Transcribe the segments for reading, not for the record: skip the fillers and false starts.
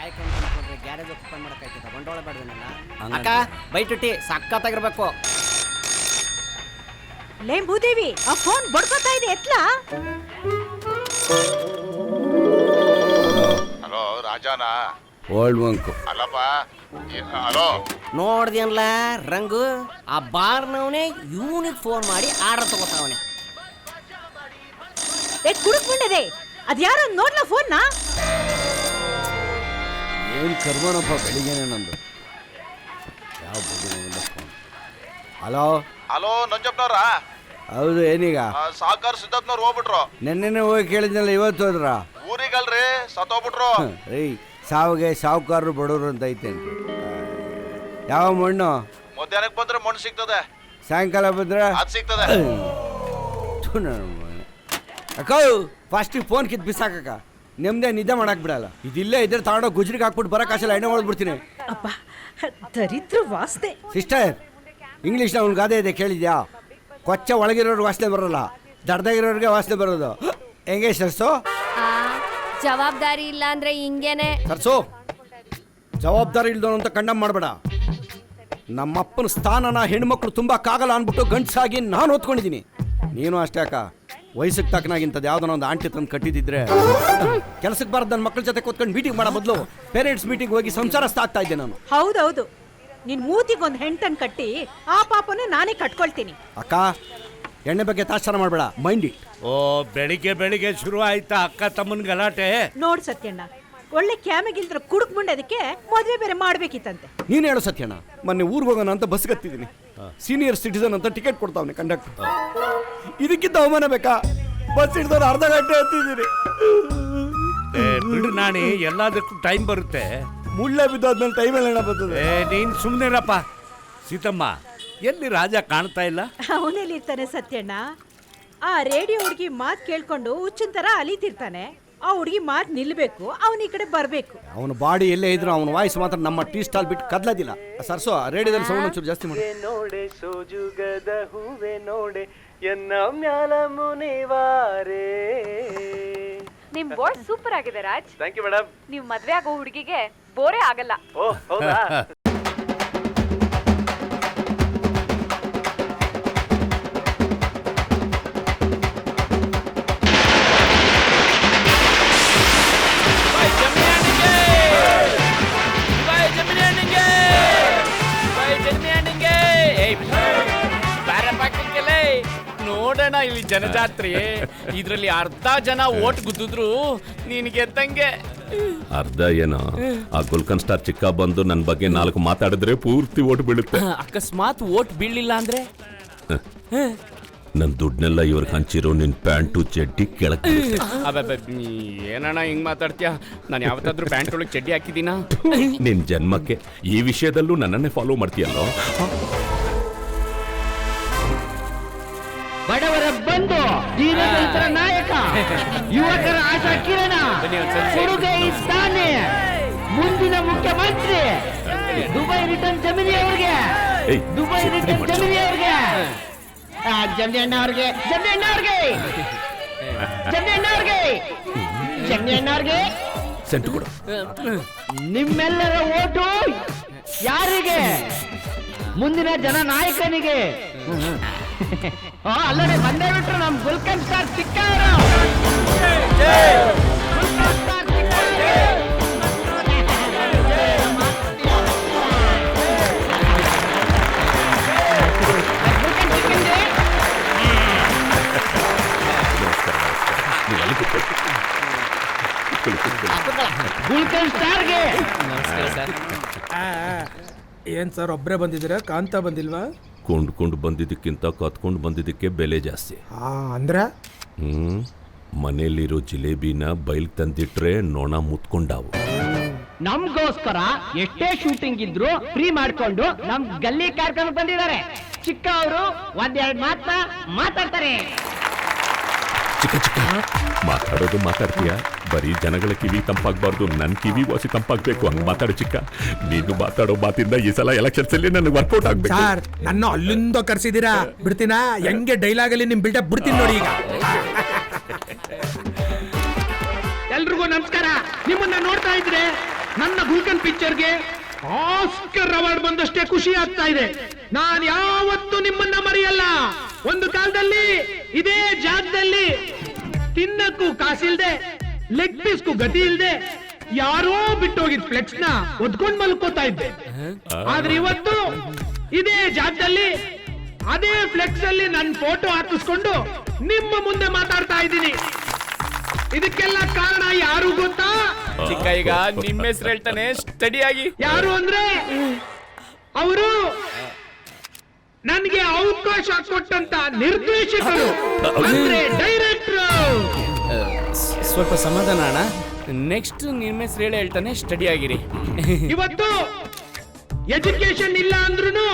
Bike ಅನ್ಕೊಂಡ್ರೆ garage open ಮಾಡಕ್ಕಾಯ್ತದ ಬಂಡವಾಳ ಬೇಡವೇನಲ್ಲ ಅಕ್ಕ ಬೈಟುಟ್ಟಿ ಸಕ್ಕತ್ತಾಗಿರ್ಬೇಕು. ಲೇ ಭೂದೇವಿ ಆ ಫೋನ್ ಬಡ್ಕೋತಾ ಇದೆ ಎತ್ಲಾ. ಹಲೋ ರಾಜಾನ ಓಲ್ಡ್ ಬಂಕು ಅಲ್ಲಪ್ಪ ಹಲೋ ನೋಡ್ದೇನಲ್ಲ ರಂಗು ಆ ಬಾರ್ನವನೇ ಇವನಿಗೆ ಫೋನ್ ಮಾಡಿ ಆರ್ಡರ್ ತಗೋತಾವನೆ. ಕುಡುಕ್ಬಿಟ್ಟಿದೆ ಅದ್ಯಾರೋ ನೋಡ್ಲಾ ಫೋನ್ ನಾ. ಏನು ಕರ್ಮನಪ್ಪ ಬೆಳಿಗ್ಗೆನೆ ನಂದು ಯಾವ ಫೋನ್. Hello hello ನಂಜಪ್ಪನವ್ರ. ಹೌದು ಏನೀಗ ಸಾಕರ್ ಸಿದ್ದಪ್ಪನವ್ರು ಹೋಗ್ಬಿಟ್ರು. ನೆನ್ನೆನೆ ಹೋಗಿ ಕೇಳಿದ್ನಲ್ಲ ಇವತ್ತು ಹೋದ್ರ ಊರಿಗಲ್ರಿ ಸತ್ತೋಗ್ಬಿಟ್ರು. ರೀ ಸಾವಿಗೆ ಸಾವುಕಾರರು ಬಡವರು ಅಂತ ಐತೇನ್ರಿ. ಯಾವ ಮಣ್ಣು ಮಧ್ಯಾಹ್ನಕ್ಕೆ ಬಂದ್ರೆ ಮಣ್ಣು ಸಿಗ್ತದೆ, ಸಾಯಂಕಾಲ ಬಂದ್ರೆ ಅದ್ ಸಿಗ್ತದೆ. ಅಕ್ಕ ಫಸ್ಟಿಗೆ ಫೋನ್ ಕಿತ್ ಬಿಸಾಕಕ್ಕ ನೆಮ್ಮದಿ ನಿದ್ದೆ ಮಾಡಕ್ ಬಿಡಲ್ಲ. ಇದಿಲ್ಲೇ ಇದ್ರೆ ತಗೊಂಡೋಗಿ ಗುಜ್ರಿಗೆ ಹಾಕ್ಬಿಟ್ಟು ಬರೋಕ್ಕಾಸಲ್ಲ ಎಣ್ಣೆ ಹೊಡೆದ್ಬಿಡ್ತೀನಿ. ಅಪ್ಪ ದರಿದ್ರ ವಾಸ್ತೆ. ಸಿಸ್ಟರ್ ಇಂಗ್ಲೀಷ್ನ ಅವ್ನು ಗಾದೆ ಇದೆ ಕೇಳಿದ್ಯಾ? ಕೊಚ್ಚ ಒಳಗಿರೋರ್ಗೆ ವಾಸನೆ ಬರೋಲ್ಲ, ದಡ್ದಾಗಿರೋರಿಗೆ ವಾಸನೆ ಬರೋದು. ಹೆಂಗೆ ಸರ್ಸು? ಜವಾಬ್ದಾರಿ ಇಲ್ಲ ಅಂದ್ರೆ ಹಿಂಗೇನೆ. ಸರ್ಸು ಜವಾಬ್ದಾರಿ ಇಲ್ದವನು ಅಂತ ಕಂಡಮ್ ಮಾಡಬೇಡ. ನಮ್ಮಪ್ಪನ ಸ್ಥಾನನ ಹೆಣ್ಮಕ್ಳು ತುಂಬಕ್ಕಾಗಲ್ಲ ಅಂದ್ಬಿಟ್ಟು ಗಂಡ್ಸಾಗಿ ನಾನು ಓದ್ಕೊಂಡಿದ್ದೀನಿ. ನೀನು ಅಷ್ಟೇ ಅಕ್ಕ. ವಯಸ್ಸಿಗೆ ತಕ್ಕನಾಗಿಂತದ್ದು ಯಾವ್ದೋ ಒಂದು ಆಂಟಿ ತಂದು ಕಟ್ಟಿದ್ರೆ ಕೆಲಸಕ್ಕೆ ಬಾರದು ನನ್ನ ಮಕ್ಕಳ ಜೊತೆ ಕೂತ್ಕೊಂಡು ಮೀಟಿಂಗ್ ಮಾಡೋ ಬದಲು ಪೇರೆಂಟ್ಸ್ ಮೀಟಿಂಗ್ ಹೋಗಿ ಸಂಸಾರಸ್ಥ ಆಗ್ತಾ ಇದ್ದೆ ನಾನು. ಹೌದೌದು, ನಿನ್ ಮೂತಿಗೊಂದು ಹೆಣ್ತನ್ ಕಟ್ಟಿ ಆ ಪಾಪನ ನಾನೇ ಕಟ್ಕೊಳ್ತೀನಿ. ಅಕ್ಕ ಎಣ್ಣೆ ಬಗ್ಗೆ ತಾತ್ಸಾರ ಮಾಡಬೇಡ, ಮೈಂಡ್ ಇಟ್. ಓ ಬೆಳಿಗ್ಗೆ ಬೆಳಿಗ್ಗೆ ಶುರು ಆಯ್ತಾ ಅಕ್ಕ ತಮ್ಮನ ಗಲಾಟೆ? ನೋಡ್ ಸತ್ಯಣ್ಣ, ಒಳ್ಳೆ ಕ್ಯಾಮೆಗಿಲ್ದ್ರ ಕುಡುಕ್ ಮುಂಡದಕ್ಕೆ ಮದ್ವೆ ಬೇರೆ ಮಾಡ್ಬೇಕಿತ್ತಂತೆ. ನೀನು ಹೇಳು ಸತ್ಯಣ್ಣ, ಮೊನ್ನೆ ಊರಿಗೆ ಹೋಗೋಣ ಅಂತ ಬಸ್ ಕತ್ತಿದ್ದೀನಿ. ಸೀನಿಯರ್ ಸಿಟಿಸನ್ ಅಂತ ಟಿಕೆಟ್ ಕೊಡ್ತಾವನೆ ಕಂಡಕ್ಟರ್. ಇದಕ್ಕಿಂತ ಅವಮಾನ ಬೇಕಾ? ಬಸ್ ಹಿಡಿದವ್ರು ಅರ್ಧ ಗಂಟೆ ಹತ್ತಿದ್ದೀನಿ. ಬಿಡು ನಾಣಿ, ಎಲ್ಲದಕ್ಕೂ ಟೈಮ್ ಬರುತ್ತೆ. ಮುಳ್ಳೆ ಬಿದ್ದಾದ್ಮೇಲೆ ಟೈಮ್ ಎಲ್ಲ ಬರ್ತದೆ. ನೀನ್ ಸುಮ್ಮನಿರಪ್ಪ. ಸೀತಮ್ಮ ಎಲ್ಲಿ ರಾಜ ಕಾಣ್ತಾ ಇಲ್ಲ? ಅವನಲ್ಲಿ ಇರ್ತಾನೆ ಸತ್ಯಣ್ಣ. ಆ ರೇಡಿಯೋ ಹುಡುಗಿ ಮಾತು ಕೇಳ್ಕೊಂಡು ಹುಚ್ಚಿನ ತರ ಅಲಿತಿರ್ತಾನೆ. ಆ ಹುಡುಗಿ ಮಾತು ನಿಲ್ಬೇಕು, ಅವನ ಈ ಕಡೆ ಬರ್ಬೇಕು. ಅವನ ಬಾಡಿ ಎಲ್ಲೇ ಇದ್ರು ಅವನ ವಾಯ್ಸ್ ಮಾತ್ರ ನಮ್ಮ ಟೀ ಸ್ಟಾಲ್ ಬಿಟ್ಟು ಕದ್ಲದಿಲ್ಲ. ಸರ್ಸೋ ರೇಡಿಯೋದಲ್ಲಿ ಸೌಂಡ್ ಒಂಚೂರು ಜಾಸ್ತಿ ಮಾಡಿ. ನೋಡೆ ಸೋಜುಗದ ಹೂವೆ ನೋಡೆ ಎನ್ನ ಮ್ಯಾಲ ಮುನಿವಾರೆ. ನಿಮ್ ವಾಯ್ಸ್ ಸೂಪರ್ ಆಗಿದೆ ರಾಜ್. Thank you madam. ನೀವ್ ಮದ್ವೆ ಆಗೋ ಹುಡುಗಿಗೆ ಬೋರೇ ಆಗಲ್ಲ. ಓ ಹೌದಾ? ನೋಡೋಣ ಇಲ್ಲಿ ಜನಜಾತ್ರೆ. ಇದ್ರಲ್ಲಿ ಅರ್ಧ ಜನ ಓಟ್ ಗುದ್ದಿದ್ರು ನಿನಗೆ ತಂಗೆ. ಅರ್ಧ ಏನೋ ಆ ಗುಲ್ಕನ್ ಸ್ಟಾರ್ ಚಿಕ್ಕ ಬಂದು ನನ್ನ ಬಗ್ಗೆ 4 ಮಾತಾಡಿದ್ರೆ ಪೂರ್ತಿ ಓಟ್ ಬೀಳುತ್ತೆ. ಅಕಸ್ಮಾತ್ ಓಟ್ ಬೀಳಿಲ್ಲ ಅಂದ್ರೆ ನನ್ ದುಡ್ನೆಲ್ಲ ಇವ್ರಿಗೆ ಹಂಚಿರೋ ನಿನ್ ಪ್ಯಾಂಟು ಚಡ್ಡಿ ಕೆಳಕ್ಕೆ. ಏನಣ್ಣ ಹಿಂಗ್ ಮಾತಾಡ್ತೀಯ? ನಾನು ಯಾವತ್ತಾದ್ರೂ ಪ್ಯಾಂಟ್ ಒಳಗೆ ಚಡ್ಡಿ ಹಾಕಿದೀನ? ನಿನ್ ಜನ್ಮಕ್ಕೆ ಈ ವಿಷಯದಲ್ಲೂ ನನ್ನನ್ನೇ ಫಾಲೋ ಮಾಡ್ತೀಯಲ್ಲೋ. ಬಡವರ ಬಂಧು, ದೀನದಲಿತರ ನಾಯಕ, ಯುವಕರ ಆಶಾ ಕಿರಣ, ಕೊಡುಗೆ ಇದ್ದಾನೆ ಮುಂದಿನ ಮುಖ್ಯಮಂತ್ರಿ ದುಬೈ ರಿಟರ್ನ್ ಜಮೀನಿ ಅವ್ರಿಗೆ, ದುಬೈ ರಿಟರ್ನ್ ಜಮೀನಿ ಅವ್ರಿಗೆ, ಜಮೀನಿ ಅಣ್ಣ ಅವ್ರಿಗೆ, ಜಮೀನಿ ಅಣ್ಣ ಅವ್ರಿಗೆ, ಜಮೀನಿ ಅಣ್ಣ ಅವ್ರಿಗೆ, ಜಮೀನಿ ಅಣ್ಣ ಅವ್ರಿಗೆ ಸೆಂಟು ಕೊಡು. ನಿಮ್ಮೆಲ್ಲರ ಓಟು ಯಾರಿಗೆ? ಮುಂದಿನ ಜನನಾಯಕನಿಗೆ. ಅಲ್ಲದೆ ಬಂದೇ ಬಿಟ್ರು ನಮ್ ಗುಲ್ಕನ್ ಸ್ಟಾರ್ ಸಿಕ್ಕವರು. ಗುಲ್ಕನ್ ಸ್ಟಾರ್ಗೆ ಏನ್ ಸರ್ ಒಬ್ಬರೇ ಬಂದಿದ್ದೀರಾ? ಕಾಂತ ಬಂದಿಲ್ವಾ? ಕೊಂಡ್ಕೊಂಡು ಬಂದಿದ್ದಕ್ಕಿಂತ ಕತ್ಕೊಂಡು ಬಂದಿದ್ದಕ್ಕೆ ಬೆಲೆ ಜಾಸ್ತಿ. ಅಂದ್ರೆ ಮನೆಯಲ್ಲಿರೋ ಜಿಲೇಬಿನ ಬೈಲ್ ತಂದಿಟ್ರೆ ನೊಣ ಮುತ್ಕೊಂಡಾವು. ನಮ್ಗೋಸ್ಕರ ಎಷ್ಟೇ ಶೂಟಿಂಗ್ ಇದ್ರು ಫ್ರೀ ಮಾಡ್ಕೊಂಡು ನಮ್ ಗಲ್ಲಿ ಕಾರ್ಯಕ್ರಮ ಬಂದಿದ್ದಾರೆ. ಚಿಕ್ಕ ಅವರು ಒಂದೆರಡು ಮಾತಾಡ್ತಾರೆ. ಚಿಕ್ಕ ಚಿಕ್ಕ ಮಾತಾಡೋದು ಮಾತಾಡ್ತೀಯ, ಬರೀ ಜನಗಳ ಕಿವಿ ತಂಪಾಗ್ಬಾರ್ದು, ನನ್ ಕಿವಿ ವಾಸಿ ತಂಪಾಗ್ಬೇಕು. ಹಂಗ ಮಾತಾಡು ಚಿಕ್ಕ. ನೀನು ಮಾತಾಡೋ ಮಾತಿಂದ ಈ ಸಲ ಎಲೆಕ್ಷನ್ಸ್ ಅಲ್ಲಿ ನನಗೆ ವರ್ಕೌಟ್ ಆಗ್ಬೇಕು. ಸರ್ ನನ್ನ ಅಲ್ಲಿಂದ ಕರ್ಸಿದೀರಾ ಬಿಡ್ತೀನಾ? ಹೆಂಗೆ ಡೈಲಾಗ್ ಅಲ್ಲಿ ನಿಮ್ ಬಿಲ್ಡಪ್ ಬಿಡ್ತೀನಿ ನೋಡಿ. ಈಗ ಎಲ್ರಿಗೂ ನಮಸ್ಕಾರ. ನಿಮ್ಮನ್ನ ನೋಡ್ತಾ ಇದ್ರೆ ನನ್ನ ಗುಲ್ಕನ್ ಪಿಕ್ಚರ್ಗೆ ಆಸ್ಕರ್ ಅವಾರ್ಡ್ ಬಂದಷ್ಟೇ ಖುಷಿ ಆಗ್ತಾ ಇದೆ. ನಾನು ಯಾವತ್ತೂ ನಿಮ್ಮನ್ನ ಮರೆಯಲ್ಲ. ಒಂದು ಕಾಲದಲ್ಲಿ ಇದೇ ಜಾಗದಲ್ಲಿ ತಿನ್ನಕ್ಕೂ ಕಾಸಿಲ್ದೆ, ಲೆಗ್ ಪೀಸ್ಗೂ ಗತಿ ಇಲ್ದೆ, ಯಾರೋ ಬಿಟ್ಟೋಗಿದ್ ಫ್ಲೆಕ್ಸ್ ನ ಒದ್ಕೊಂಡ್ ಮಲ್ಕೋತಾ ಇದ್ದೆ. ಆದ್ರೆ ಇವತ್ತು ಇದೇ ಜಾಗದಲ್ಲಿ ಅದೇ ಫ್ಲೆಕ್ಸ್ ಅಲ್ಲಿ ನನ್ನ ಫೋಟೋ ಹಾಕಿಸ್ಕೊಂಡು ನಿಮ್ಮ ಮುಂದೆ ಮಾತಾಡ್ತಾ ಇದ್ದೀನಿ. ಇದಕ್ಕೆಲ್ಲ ಕಾರಣ ಯಾರು ಗೊತ್ತಾ? ಚಿಕ್ಕ ಈಗ ನಿಮ್ಮ ಹೆಸರು ಹೇಳ್ತಾನೆ ಸ್ಟಡಿ ಆಗಿ. ಯಾರು ಅಂದ್ರೆ ಅವರು ನನಗೆ ಅವಕಾಶ ಕೊಟ್ಟಂತ ನಿರ್ದೇಶಕರು, ಅಂದ್ರೆ ಡೈರೆಕ್ಟರ್. ಸ್ವಲ್ಪ ಸಮಾಧಾನ ಅಣ್ಣ. ನೆಕ್ಸ್ಟ್ ನಿಮ್ಮ ಹೆಸರು ಹೇಳಿ ಹೇಳ್ತಾನೆ ಸ್ಟಡಿ ಆಗಿರಿ. ಇವತ್ತು ಎಜುಕೇಶನ್ ಇಲ್ಲ ಅಂದ್ರೂ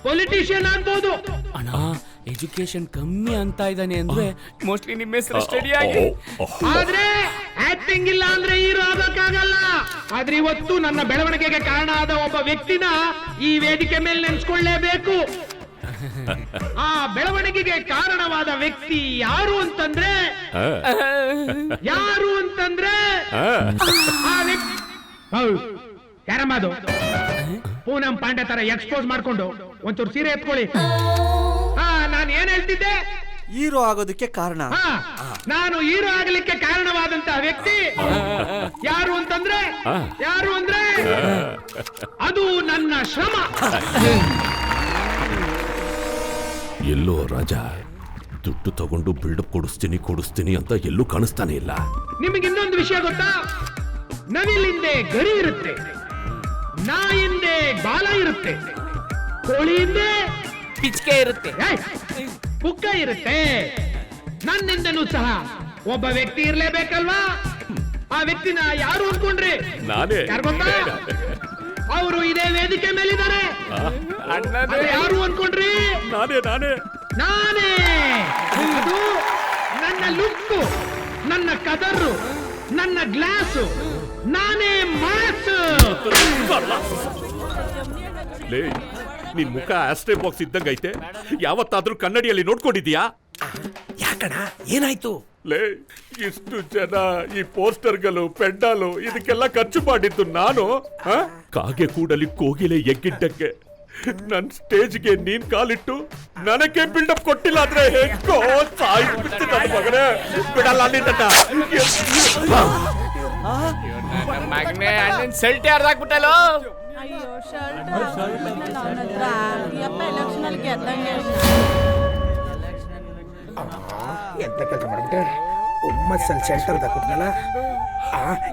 ಪೊಲಿಟಿಷಿಯನ್ ಆಗ್ಬೋದು. ಅಣ್ಣ ಎಜುಕೇಶನ್ ಕಮ್ಮಿ ಅಂತ ಇದ್ದಾನೆ ಅಂದ್ರೆ ಮೋಸ್ಟ್ಲಿ ನಿಮ್ಮ ಹೆಸರು ಸ್ಟಡಿ ಆಗಿ. ಆದ್ರೆ ಆಕ್ಟಿಂಗ್ ಇಲ್ಲ ಅಂದ್ರೆ ಹೀರೋ ಆಗಕ್ಕಾಗಲ್ಲ. ಆದ್ರೆ ಇವತ್ತು ನನ್ನ ಬೆಳವಣಿಗೆಗೆ ಕಾರಣ ಆದ ಒಬ್ಬ ವ್ಯಕ್ತಿನ ಈ ವೇದಿಕೆ ಮೇಲೆ ನೆನ್ಸ್ಕೊಳ್ಳೇಬೇಕು. ಆ ಬೆಳವಣಿಗೆಗೆ ಕಾರಣವಾದ ವ್ಯಕ್ತಿ ಯಾರು ಅಂತಂದ್ರೆ ಯಾರಮ್ಮದು ಪೂನಂ ಪಾಂಡೆ ತರ ಎಕ್ಸ್ಪೋಸ್ ಮಾಡ್ಕೊಂಡು ಒಂಚೂರು ಸೀರೆ ಎತ್ಕೊಳ್ಳಿ. ನಾನು ಏನ್ ಹೇಳ್ತಿದ್ದೆ? ಹೀರೋ ಆಗೋದಕ್ಕೆ ಕಾರಣ. ನಾನು ಹೀರೋ ಆಗಲಿಕ್ಕೆ ಕಾರಣವಾದಂತಹ ವ್ಯಕ್ತಿ ಯಾರು ಅಂತಂದ್ರೆ ಅದು ನನ್ನ ಶ್ರಮ. ಎಲ್ಲೋ ರಾಜ ದುಡ್ಡು ತಗೊಂಡು ಬಿಲ್ಡಪ್ ಕೊಡಿಸ್ತೀನಿ ಅಂತ ಎಲ್ಲೂ ಕಾಣಿಸ್ತಾನೆ ಇಲ್ಲ. ನಿಮಗೆ ಇನ್ನೊಂದು ವಿಷಯ ಗೊತ್ತಾ? ನವಿಲಿಂದೆ ಗರಿ ಇರುತ್ತೆ, ನಾಯಿಂದೆ ಬಾಲ ಇರುತ್ತೆ, ಕೋಳಿಯಿಂದೆ ಪಿಚ್ಕೆ ಇರುತ್ತೆ, ಪುಕ್ಕ ಇರುತ್ತೆ. ನನ್ನಿಂದನೂ ಸಹ ಒಬ್ಬ ವ್ಯಕ್ತಿ ಇರ್ಲೇಬೇಕಲ್ವಾ? ಆ ವ್ಯಕ್ತಿನ ಯಾರು ಅನ್ಕೊಂಡ್ರಿ? ನಾನೇ. ಯಾರು ಗೊತ್ತಾ? ಅವರು ಇದೇ ವೇದಿಕೆ ಮೇಲಿದ್ದಾರೆ. ಯಾರು ಅನ್ಕೊಂಡ್ರಿ? ನಾನೇ. ಅದು ನನ್ನ ಲುಕ್ಕು, ನನ್ನ ಕದರು, ನನ್ನ ಗ್ಲಾಸು, ನಾನೇ ಮಾಸು. ಲೇ, ನಿನ್ ಮುಖ ಆಸ್ಟ್ರೇ ಬಾಕ್ಸ್ ಇದ್ದಂಗೈತೆ. ಯಾವತ್ತಾದ್ರೂ ಕನ್ನಡಿಯಲ್ಲಿ ನೋಡ್ಕೊಂಡಿದ್ಯಾ? ಯಾಕಣ ಏನಾಯ್ತು? ಲೇ, ಇಷ್ಟು ಜನ ಈ ಪೋಸ್ಟರ್ಗಳು ಪೆಂಡಾಲು ಇದಕ್ಕೆಲ್ಲ ಖರ್ಚು ಮಾಡಿದ್ದು ನಾನು. ಕಾಗೆ ಕೂಡಲಿ ಕೋಗಿಲೆ ಎಗ್ಗಿಟ್ಟಕ್ಕೆ ನನ್ ಸ್ಟೇಜ್ಗೆ ನೀನ್ ಕಾಲಿಟ್ಟು ನನಗೆ ಬಿಲ್ಡಪ್ ಕೊಟ್ಟಿಲ್ಲ ಅಂದ್ರೆ ಹೇಗೋ ಸಾಯ್ಬಿಡ್ತೀನಿ ನನ್ನ ಮಗನೇ. ಬಿಡಲ್ಲ ಮಗನೇ, ಅಣ್ಣನ್ ಸೆಲ್ಟೆ ಅರ್ಧಾಕ್ಬಿಟ್ಟಲ್ಲ. ಎಂತ ಕೆಲಸ ಮಾಡ್ಬಿಟ್ಟೆ? ಒಮ್ಮತ್ತಲ್ಲಿ ಶೆಲ್ಟರ್ ತಗೊಟ್ನಲ್ಲ,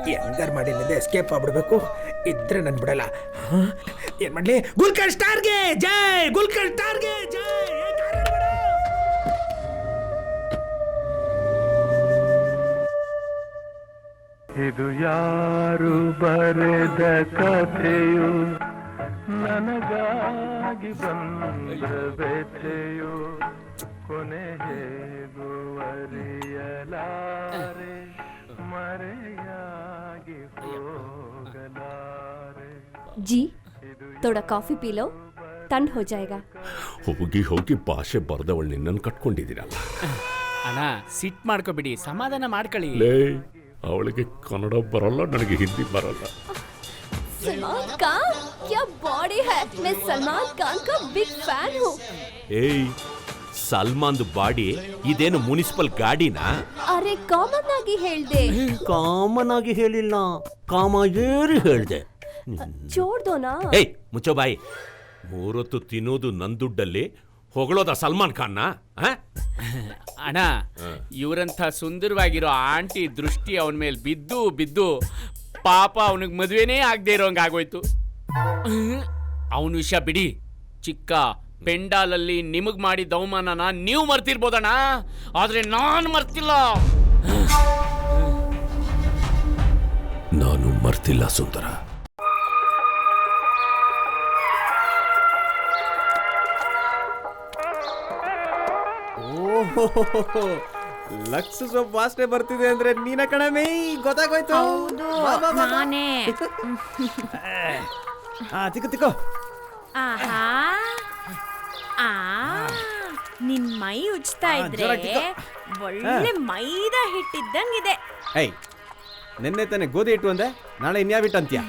ಹೆಂಗಾರ್ ಮಾಡಿ ಎಸ್ಕೇಪ್ ಆಗ್ಬಿಡ್ಬೇಕು. ಇದ್ರೆ ನನ್ ಬಿಡಲ್ಲ. ಏನ್ ಮಾಡ್ಲಿ? ಗುಲ್ಕರ್ ಸ್ಟಾರ್ಗೆ ಜೈ, ಗುಲ್ಕರ್ ಸ್ಟಾರ್ಗೆ ಜೈ. ಇದು ಯಾರು ಬರೆದ ಕಥೆಯು, ನನಗಾಗಿ ಬಂದ ವ್ಯಥೆಯು, ಕೊನೆ ಹೇಗುವರಿಯಲಾರೆ, ಮರೆಯಾಗಿ ಹೋಗಲಾರೆ. जी थोड़ा कॉफी पी लो, ठंड हो जाएगा. ಹೋಗಿ ಭಾಷೆ ಬರ್ದವಳು ನಿನ್ನನ್ನು ಕಟ್ಕೊಂಡಿದ್ದೀರಲ್ಲ. ಅಣ್ಣ ಸಿಟ್ ಮಾಡ್ಕೋಬಿಡಿ, ಸಮಾಧಾನ ಮಾಡ್ಕೊಳ್ಳಿ. ಲೇ, ಅವಳಿಗೆ ಕನ್ನಡ ಬರಲ್ಲ, ನನಗೆ ಹಿಂದಿ ಬರಲ್ಲ. सलमान खान क्या बॉडी है, मैं सलमान खान का बिग फैन हूँ. ಏಯ್, ಸಲ್ಮಾನ್ದು ಬಾಡಿ ಇದೇನು ಮುನಿಸಿಪಲ್ ಗಾಡಿನಾ? ಅರೆ ಕಾಮನ್ ಆಗಿ ಹೇಳ್ದೆ. ಕಾಮನ್ ಆಗಿ ಹೇಳಿಲ್ಲ, ಕಾಮಾಯೇರಿ ಹೇಳ್ದೆ. ಚೋಡ್ದೋನಾ? ಏಯ್ ಮುಚ್ಚೋ ಬಾಯಿ. ಮೂರೊತ್ತು ತಿನ್ನೋದು ನನ್ ದುಡ್ಡಲ್ಲಿ ಹೊಗಳೋದ ಸಲ್ಮಾನ್ ಖಾನ್ನ? ಅಣ್ಣ, ಇವರಂಥ ಸುಂದರವಾಗಿರೋ ಆಂಟಿ ದೃಷ್ಟಿ ಅವನ ಮೇಲೆ ಬಿದ್ದು ಬಿದ್ದು ಪಾಪ ಅವನಿಗೆ ಮದುವೆನೇ ಆಗದೆ ಇರೋಂಗ ಆಗೋಯ್ತು. ಅವನ ವಿಷಯ ಬಿಡಿ. ಚಿಕ್ಕ ಪೆಂಡಾಲಲ್ಲಿ ನಿಮಗ್ ಮಾಡಿದ ಅವಮಾನನ ನೀವು ಮರ್ತಿರ್ಬೋದಣ್ಣ, ಆದ್ರೆ ನಾನು ಮರ್ತಿಲ್ಲ. ನಾನು ಮರ್ತಿಲ್ಲ ಸುಂದರ. ಲಕ್ಸ್ ಸೊಪ್ಪು ವಾಸನೆ ಬರ್ತಿದೆ ಅಂದ್ರೆ ನೀನ ಕಣಮೇ, ಗೊತ್ತಾಗೋಯ್ತು. ನಾನೇ. ತಿಕ್ಕೋ. ನಿನ್ ಮೈ ಉಜ್ತಾ ಇದ್ರೆ ಒಳ್ಳೆ ಮೈದಾ ಹಿಟ್ಟಿದ್ದಂಗಿದೆ. ನಿನ್ನೆ ತಾನೆ ಗೋಧಿ ಹಿಟ್ಟು ಅಂದೆ, ನಾಳೆ ಇನ್ಯಾವ ಹಿಟ್ಟು ಅಂತ್ಯ?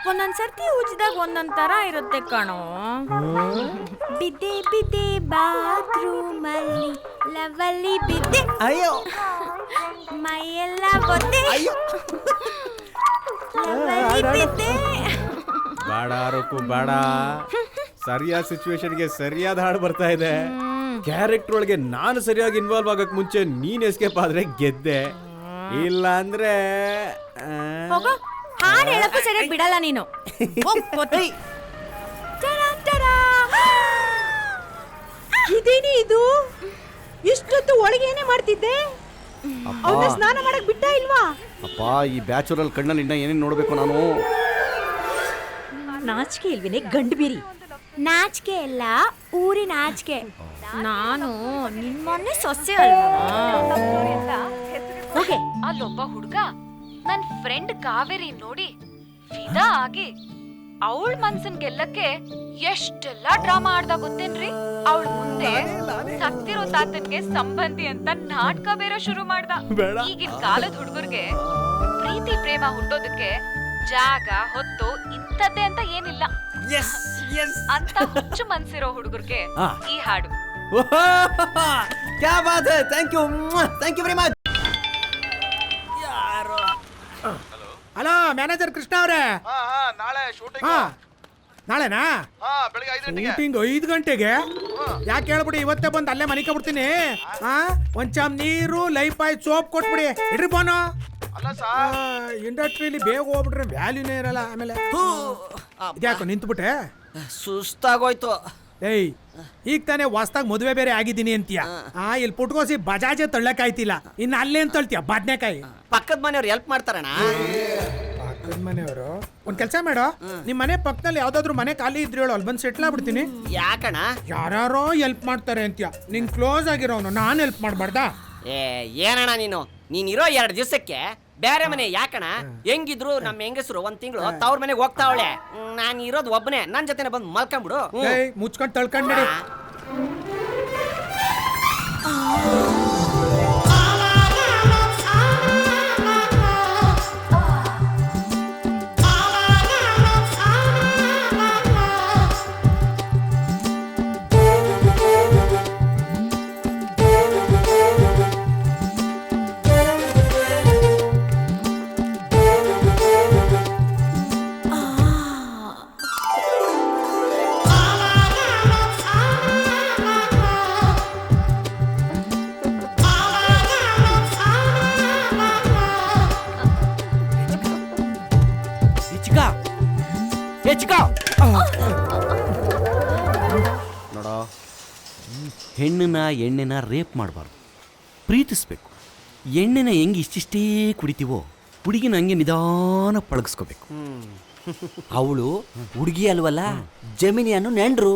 ಒಂದೊಂದ್ಸರ್ತಿ ಉಜ್ಜಿದಾಗ ಒಂದೊಂದ್ ತರ ಇರುತ್ತೆ ಕಣೋ. ಬಿದ್ದೆ ಬಿದ್ದೆ ಬಾತ್ರೂಮ್ ಅಲ್ಲಿ ಲವಲ್ಲಿ ಬಿದ್ದೆ, ಅಯ್ಯೋ ಮೈಯೆಲ್ಲ ಒದ್ದೆ, ಲವಲ್ಲಿ ಬಿದ್ದೆ. ಬೇಡ ರುಕ್ಕು ಬೇಡ, ಸರಿಯಾದ ಸಿಚುವೇಶನ್ಗೆ ಸರಿಯಾದ ಹಾಡು ಬರ್ತಾ ಇದೆ. ಕ್ಯಾರೆಕ್ಟರ್ ಒಳಗೆ ನಾನು ಸರಿಯಾಗಿ ಇನ್ವಾಲ್ವ್ ಆಗಕ್ ಮುಂಚೆ ನೀನ್ ಎಸ್ಕೇಪ್ ಆದ್ರೆ ಗೆದ್ದೆ, ಇಲ್ಲ ಅಂದ್ರೆ ಹೋಗೋ, ಹಾಡು ಹೇಳಕ್ಕೂ ಸರಿಯಾಗಿ ಬಿಡಲ್ಲ ನೀನು. ಇದೇನಿ ಇದು? ಇಷ್ಟೊತ್ತು ಒಳಗೆ ಏನೇ ಮಾಡ್ತಿದ್ದೆ? ಅವನ ಸ್ನಾನ ಮಾಡಕ್ ಬಿಟ್ಟ ಇಲ್ವಾ? ಅಪ್ಪ, ಈ ಬ್ಯಾಚುರಲ್ ಕಣ್ಣಲ್ಲಿ ಇನ್ನ ಏನೇನು ನೋಡ್ಬೇಕು ನಾನು? ನಾಚಿಕೆ ಇಲ್ವೇನೆ ಗಂಡು ಬೀರಿ? ನಾಚಿಕೆ ಎಲ್ಲ ಊರಿನ ಆಚಿಕೆ. ನಾನು ನಿನ್ ಮೊನ್ನೆ ಸೊಸೆ ಅಲ್ವಾ? ಓಕೆ, ಅಲ್ಲೊಬ್ಬ ಹುಡ್ಗ ನನ್ ಫ್ರೆಂಡ್ ಕಾವೇರಿ ನೋಡಿ ಫಿದಾ ಆಗಿ ಅವಳ ಮನ್ಸನ್ ಗೆಲ್ಲಕ್ಕೆ ಎಷ್ಟೆಲ್ಲ ಡ್ರಾಮಾ ಆಡ್ದ ಗೊತ್ತೇನ್ರಿ? ಅವಳ ಮುಂದೆ ಸತ್ತಿರೋ ತಾತನ್ಗೆ ಸಂಬಂಧಿ ಅಂತ ನಾಟಕ ಬೇರೆ ಶುರು ಮಾಡ್ದ. ಈಗಿನ ಕಾಲದ ಹುಡುಗರ್ಗೆ ಪ್ರೀತಿ ಪ್ರೇಮ ಹುಟ್ಟೋದಕ್ಕೆ ಜಾಗ ಹೊತ್ತು ಇಂಥದ್ದೇ ಅಂತ ಏನಿಲ್ಲ ಅಂತ ಹುಚ್ಚು ಮನ್ಸಿರೋ ಹುಡುಗರ್ಗೆ ಈ ಹಾಡು. ಕ್ಯಾ ಬಾತ್ ಹೈ, thank you very much. Hello manager Krishna ಅವರೇ. ನಾಳೆ ಶೂಟಿಂಗ್. ನಾಳೆನಾ? ಬೆಳಿಗ್ಗೆ 5 ಗಂಟೆಗೆ. ಶೂಟಿಂಗ್ 5 ಗಂಟೆಗೆ? ಯಾಕೆ ಹೇಳ್ಬಿಡಿ, ಇವತ್ತೇ ಬಂದು ಅಲ್ಲೇ ಮನಿಕೊಂಡ್ಬಿಡ್ತೀನಿ. ಒಂದ್ ಚಮ್ ನೀರು, ಲೈಫ್ ಬಾಯ್ ಸೋಪ್ ಕೊಟ್ಬಿಡಿ. ಇಡ್ರಿ ಫೋನು. ಇಂಡಸ್ಟ್ರಿಲಿ ಬೇಗ ಹೋಗ್ಬಿಟ್ರೆ ವ್ಯಾಲ್ಯೂನೇ ಇರಲ್ಲ. ಆಮೇಲೆ ಇದ್ಯಾಕೋ ನಿಂತ್ಬಿಟ್ಟೆ? ಸುಸ್ತಾಗೋಯ್ತು. ಏಯ್, ಈಗ ತಾನೇ ಹೊಸ್ದಾಗ್ ಮದುವೆ ಬೇರೆ ಆಗಿದ್ದೀನಿ ಅಂತೀಯ. ಇಲ್ಲಿ ಪುಟ್ಕೋಸಿ ಬಜಾಜೆ ತಳ್ಳಕಾಯ್ತಿಲ್ಲ, ಇನ್ನು ಅಲ್ಲೇನ್ ತಳ್ತೀಯ? ಬದ್ನೆಕಾಯಿ. ಪಕ್ಕದ ಮನೆಯವ್ರು ಹೆಲ್ಪ್ ಮಾಡ್ತಾರಣ. ಪಕ್ಕದ ಮನೆಯವರು ಒಂದ್ ಕೆಲಸ ಮಾಡೋ, ನಿಮ್ ಮನೆ ಪಕ್ಕದಲ್ಲಿ ಯಾವ್ದಾದ್ರು ಮನೆ ಖಾಲಿ ಇದ್ರೆ ಹೇಳು, ಅಲ್ಲಿ ಬಂದು ಸೆಟ್ಲ್ ಆಗ್ಬಿಡ್ತೀನಿ. ಯಾಕಣ? ಯಾರೋ ಹೆಲ್ಪ್ ಮಾಡ್ತಾರೆ ಅಂತೀಯ, ನಿಂಗ್ ಕ್ಲೋಸ್ ಆಗಿರೋನು ನಾನು ಹೆಲ್ಪ್ ಮಾಡ್ಬಾರ್ದಾ? ಏನಣ್ಣ ನೀನಿರೋ 2 ದಿವಸಕ್ಕೆ ಬೇರೆ ಮನೆ ಯಾಕಣ? ಹೆಂಗಿದ್ರು ನಮ್ಮ ಹೆಂಗಸರು 1 ತಿಂಗಳು ತವ್ರ ಮನೆಗೆ ಹೋಗ್ತಾವಳೆ. ನಾನು ಇರೋದು ಒಬ್ಬನೇ, ನನ್ನ ಜೊತೆನೆ ಬಂದು ಮಲ್ಕೊಂಡ್ಬಿಡು. ಮುಚ್ಕೊಂಡ್ ತಳ್ಕೊಂಡ್ಬಿಡಿ. ನೋಡೋ, ಹೆಣ್ಣನ್ನ ಎಣ್ಣೆನ ರೇಪ್ ಮಾಡಬಾರ್ದು, ಪ್ರೀತಿಸ್ಬೇಕು. ಎಣ್ಣೆನ ಹೆಂಗೆ ಇಷ್ಟಿಷ್ಟೇ ಕುಡಿತೀವೋ ಹುಡುಗಿನ ಹಂಗೆ ನಿಧಾನ ಪಳಗಿಸ್ಕೋಬೇಕು. ಅವಳು ಹುಡುಗಿ ಅಲ್ವಲ್ಲ, ಜಮಿನಿ ಅನ್ನು ನೆಂಡ್ರು.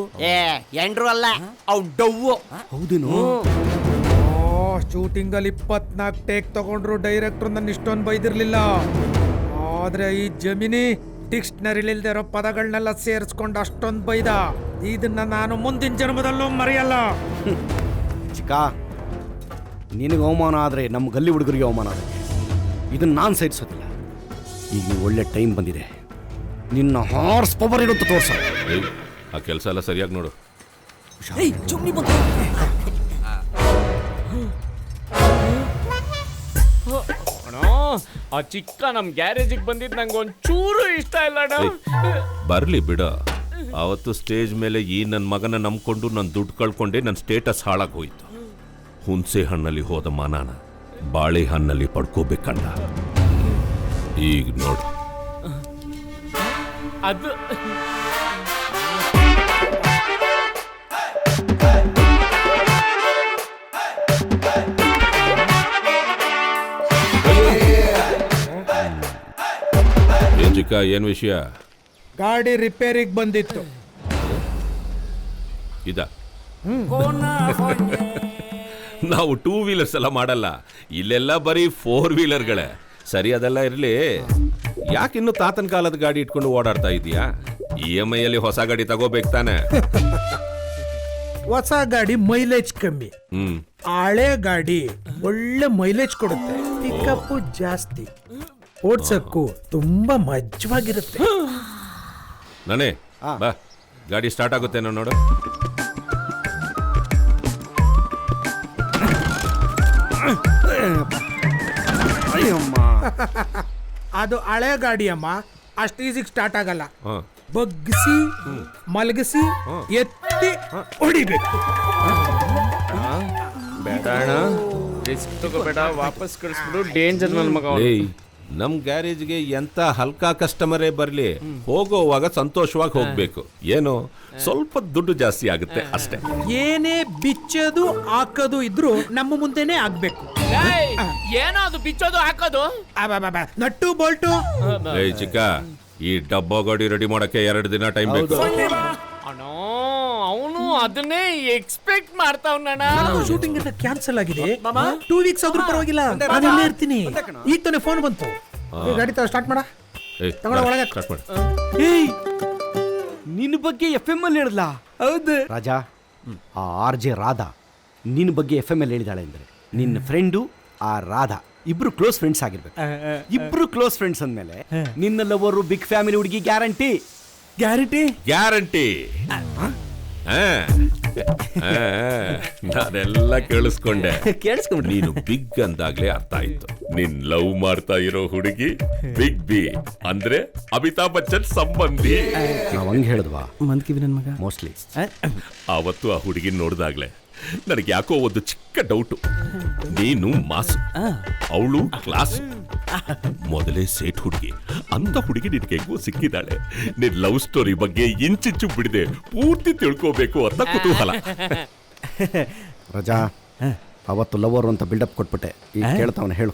ಎಂಡ್ರು ಅಲ್ಲ, ಅವ್ನು ಡವ್ವು. ಹೌದೇನು? ಶೂಟಿಂಗ್ ಅಲ್ಲಿ 24 ಟೇಕ್ ತಗೊಂಡ್ರು ಡೈರೆಕ್ಟರ್ ನನ್ನ ಇಷ್ಟೊಂದು ಬೈದಿರ್ಲಿಲ್ಲ. ಆದ್ರೆ ಈ ಜಮಿನಿ ಡಿಕ್ಷನರಿಲಿಲ್ದೇ ಇರೋ ಪದಗಳನ್ನೆಲ್ಲ ಸೇರಿಸ್ಕೊಂಡು ಅಷ್ಟೊಂದು ಬೈದ. ಇದನ್ನ ನಾನು ಮುಂದಿನ ಜನ್ಮದಲ್ಲೂ ಮರೆಯಲ್ಲ. ಚಿಕ್ಕ, ನಿನಗೆ ಅವಮಾನ ಆದರೆ ನಮ್ಮ ಗಲ್ಲಿ ಹುಡುಗರಿಗೆ ಅವಮಾನ ಆಗುತ್ತೆ. ಇದನ್ನ ನಾನು ಸಹಿಸೋದಿಲ್ಲ. ಈಗ ಒಳ್ಳೆ ಟೈಮ್ ಬಂದಿದೆ, ನಿನ್ನ ಹಾರ್ಸ್ ಪವರ್ ಇರುತ್ತೆ ತೋರ್ಸ. ಆ ಕೆಲಸ ಎಲ್ಲ ಸರಿಯಾಗಿ ನೋಡು. ಆ ಚಿಕ್ಕ ನಮ್ ಗ್ಯಾರೇಜಿಗೆ ಬಂದಿದ್ ನಂಗೆ ಒಂಚೂರು ಇಷ್ಟ ಇಲ್ಲ. ಬರ್ಲಿ ಬಿಡ. ಅವತ್ತು ಸ್ಟೇಜ್ ಮೇಲೆ ಈ ನನ್ನ ಮಗನ ನಂಬ್ಕೊಂಡು ನನ್ನ ದುಡ್ಡು ಕಳ್ಕೊಂಡೆ ನನ್ನ ಸ್ಟೇಟಸ್ ಹಾಳಾಗಿ ಹೋಯ್ತು. ಹುಣಸೆ ಹಣ್ಣಲ್ಲಿ ಹೋದ ಮಾನಾನ ಬಾಳೆಹಣ್ಣಲ್ಲಿ ಪಡ್ಕೋಬೇಕಂಡ. ಈಗ ನೋಡು. ಅದು ಚಿಕ್ಕ, ಏನ್ ವಿಷಯ? ಗಾಡಿ ರಿಪೇರಿಗೆ ಬಂದಿತ್ತು. ಇದ ನಾವು 2 ವೀಲರ್ಸ್ ಎಲ್ಲ ಮಾಡಲ್ಲ, ಇಲ್ಲೆಲ್ಲ ಬರೀ 4 ವೀಲರ್ಗಳೇ. ಸರಿ, ಅದೆಲ್ಲ ಇರಲಿ. ಯಾಕಿನ್ನು ತಾತನ ಕಾಲದ ಗಾಡಿ ಇಟ್ಕೊಂಡು ಓಡಾಡ್ತಾ ಇದೀಯಾ? EMI ಅಲ್ಲಿ ಹೊಸ ಗಾಡಿ ತಗೋಬೇಕು ತಾನೆ? ಹೊಸ ಗಾಡಿ ಮೈಲೇಜ್ ಕಮ್ಮಿ, ಹಳೆ ಗಾಡಿ ಒಳ್ಳೆ ಮೈಲೇಜ್ ಕೊಡುತ್ತೆ, ಪಿಕಪ್ ಜಾಸ್ತಿ. ಓಡ್ಸಕ್ಕೂ ತುಂಬಾ ಮಜ್ವಾಗಿರುತ್ತೆ. ನಾನೇ ಬಾ, ಗಾಡಿ ಸ್ಟಾರ್ಟ್ ಆಗುತ್ತೇನೋ ನೋಡು. ಅದು ಹಳೆ ಗಾಡಿ ಅಮ್ಮ, ಅಷ್ಟು ಈಸಿಗೆ ಸ್ಟಾರ್ಟ್ ಆಗಲ್ಲ. ಬಗ್ಗಿಸಿ ಮಲಗಿಸಿ ಎತ್ತಿ ಹೊಡಿಬೇಕು. ಬೇಡ ಅಣ್ಣ, ರಿಸ್ಕ್ ತಗೋಬೇಡ, ವಾಪಸ್ ಕಳಿಸ್ಬಿಡು. ಡೇಂಜರ್ ನನ್ನ ಮಗ. ನಮ್ ಗ್ಯಾರೇಜ್ಗೆ ಎಂತ ಹಲ್ಕಾ ಕಸ್ಟಮರೇ ಬರ್ಲಿ, ಹೋಗೋವಾಗ ಸಂತೋಷವಾಗಿ ಹೋಗ್ಬೇಕು. ಏನು ಸ್ವಲ್ಪ ದುಡ್ಡು ಜಾಸ್ತಿ ಆಗುತ್ತೆ ಅಷ್ಟೇ. ಏನೇ ಬಿಚ್ಚೋದು ಹಾಕೋದು ಇದ್ರು ನಮ್ಮ ಮುಂದೆನೆ ಆಗ್ಬೇಕು. ಏನೋ ಅದು ಬಿಚ್ಚೋದು ಹಾಕೋದು, ನಟ್ಟು ಬೋಲ್ಟು. ಚಿಕ್ಕ, ಈ ಡಬ್ಬ ಗಾಡಿ ರೆಡಿ ಮಾಡಕ್ಕೆ 2 ದಿನ ಟೈಮ್ ಬೇಕು. ಅವನು ಅದನ್ನೇ ಎಕ್ಸ್ಪೆಕ್ಟ್ ಮಾಡ್ತಾವಣ್ಣ. ಶೂಟಿಂಗ್ ಎಲ್ಲ ಕ್ಯಾನ್ಸಲ್ ಆಗಿದೆ. 2 ವೀಕ್ಸ್ ಆದ್ರೂ ಪರವಾಗಿಲ್ಲ, ನಾನು ಇಲ್ಲೇ ಇರ್ತೀನಿ. ಈಗ ತಾನೇ ಫೋನ್ ಬಂತು. ಗಾಡಿ ಸ್ಟಾರ್ಟ್ ಮಾಡ. ನಿನ್ನ ಬಗ್ಗೆ FM ಅಲ್ಲಿ ಹೇಳಿದ್ಲ? ಹೌದು ರಾಜಾ. ಆ RJ ರಾಧಾ ನಿನ್ನ ಬಗ್ಗೆ FM ಅಲ್ಲಿ ಹೇಳಿದಾಳೆ ಅಂದ್ರೆ ನಿನ್ನ ಫ್ರೆಂಡು ಆ ರಾಧಾ ಇಬ್ರು ಕ್ಲೋಸ್ ಫ್ರೆಂಡ್ಸ್ ಆಗಿರ್ಬೇಕು. ಇಬ್ರು ಕ್ಲೋಸ್ ಫ್ರೆಂಡ್ಸ್ ಅಂದ್ಮೇಲೆ ನಿನ್ನ ಲವರು ಬಿಗ್ ಫ್ಯಾಮಿಲಿ ಹುಡುಗಿ ಗ್ಯಾರಂಟಿ. Guarantee guarantee. ನಾನೆಲ್ಲ ಕೇಳಿಸ್ಕೊಂಡೆ. ನೀನು ಬಿಗ್ ಅಂದಾಗ್ಲೇ ಅರ್ಥ ಆಯ್ತು. ನಿನ್ ಲವ್ ಮಾಡ್ತಾ ಇರೋ ಹುಡುಗಿ ಬಿಗ್ ಬಿ ಅಂದ್ರೆ ಅಮಿತಾಬ್ ಬಚ್ಚನ್ ಸಂಬಂಧಿ. ನಾವ್ ಹಂಗೆ ಹೇಳಿದ್ವಾ ಮಂದ್ಕಿವಿ ನನ್ ಮಗ ಮೋಸ್ಟ್ಲಿ. ಅವತ್ತು ಆ ಹುಡುಗಿ ನೋಡಿದಾಗ್ಲೆ ನನಗೆ ಯಾಕೋ ಒಂದು ಚಿಕ್ಕ ಡೌಟು. ನೀನು ಮಾಸು, ಅವಳು ಕ್ಲಾಸ್. ಮೊದಲೇ ಸೇಟ್ ಹುಡುಗಿ, ಅಂತ ಹುಡುಗಿ ನಿನಗೆ ಹೆಂಗೋ ಸಿಕ್ಕಿದಾಳೆ. ನಿನ್ ಲವ್ ಸ್ಟೋರಿ ಬಗ್ಗೆ ಇಂಚಿಂಚು ಬಿಡದೆ ಪೂರ್ತಿ ತಿಳ್ಕೋಬೇಕು ಅಂತ ಕುತೂಹಲ. ರಜಾ, ಅವತ್ತು ಲವರ್ ಅಂತ ಬಿಲ್ಡಪ್ ಕೊಟ್ಬಿಟ್ಟೆ. ಈಗ ಕೇಳ್ತಾವನ ಹೇಳು.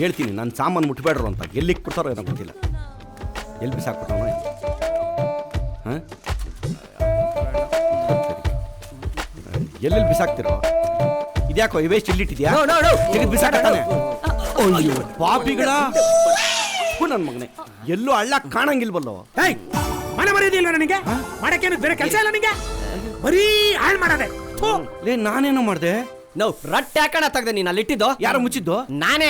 ಹೇಳ್ತೀನಿ, ನನ್ನ ಸಾಮಾನು ಮುಟ್ಬೇಡ್ರು ಅಂತ. ಎಲ್ಲಿಗೆ ಕೊಡ್ತಾರೋ ಏನೋ ಗೊತ್ತಿಲ್ಲ. ಎಲ್ಲಿ ಬಿಸಾಕ್ಬಿಟ್ಟವನೋ. ಎಲ್ಲೆಲ್ಲಿ ಬಿಸಾಕ್ತಿರೋ? ಇದ್ಯಾಕೋ ಈ ವೇಸ್ಟ್ ಇಲ್ಲಿಟ್ಟಿದ್ಯಾ? ಬಿಸಾಕ್ತಾನೆ. ಅಯ್ಯೋ ಪಾಪಿಗಳ ನನ್ನ ಮಗನೇ, ಎಲ್ಲೂ ಹಳ್ಳ ಕಾಣಂಗಿಲ್ವಲ್ಲೋ. ಮನೆ ಮರ್ಯಾದಿಲ್ವ ನನಗೆ? ಮಾಡಕ್ಕೇನು ಬೇರೆ ಕೆಲಸ ಇಲ್ಲ ನಿಂಗೆ? ಬರೀ ಹಾಳು ಮಾಡದೆ. ನಾನೇನೋ ಮಾಡ್ದೆ? ನಾವು ರಟ್ಟೆ ಹಾಕೋಣ ತೆಗ್ದೆ. ನೀನು ಅಲ್ಲಿಟ್ಟಿದ್ದು ಯಾರೋ ಮುಚ್ಚಿದ್ದು? ನಾನೇ.